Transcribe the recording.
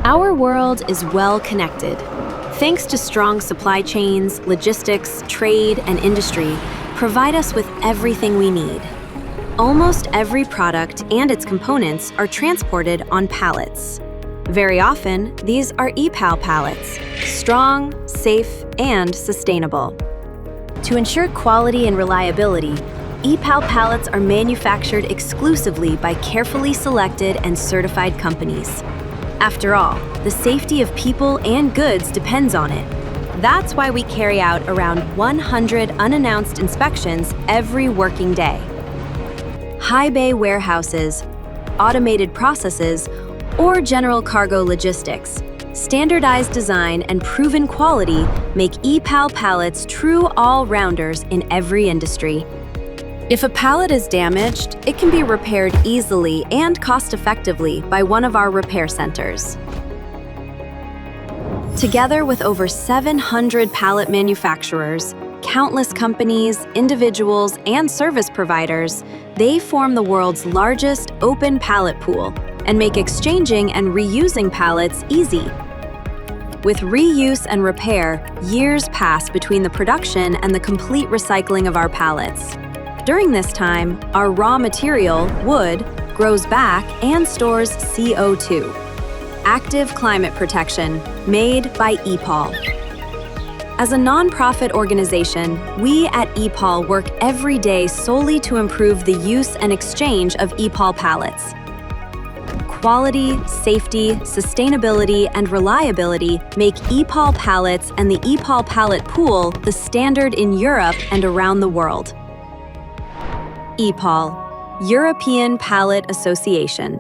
Our world is well connected. Thanks to strong supply chains, logistics, trade, and industry provide us with everything we need. Almost every product and its components are transported on pallets. Very often, these are EPAL pallets, strong, safe, and sustainable. To ensure quality and reliability, EPAL pallets are manufactured exclusively by carefully selected and certified companies. After all, the safety of people and goods depends on it. That's why we carry out around 100 unannounced inspections every working day. High bay warehouses, automated processes, or general cargo logistics, standardized design and proven quality make EPAL pallets true all-rounders in every industry. If a pallet is damaged, it can be repaired easily and cost-effectively by one of our repair centers. Together with over 700 pallet manufacturers, countless companies, individuals, and service providers, they form the world's largest open pallet pool and make exchanging and reusing pallets easy. With reuse and repair, years pass between the production and the complete recycling of our pallets. During this time, our raw material, wood, grows back and stores CO2. Active climate protection, made by EPAL. As a non-profit organization, we at EPAL work every day solely to improve the use and exchange of EPAL pallets. Quality, safety, sustainability, and reliability make EPAL pallets and the EPAL pallet pool the standard in Europe and around the world. EPAL, European Pallet Association.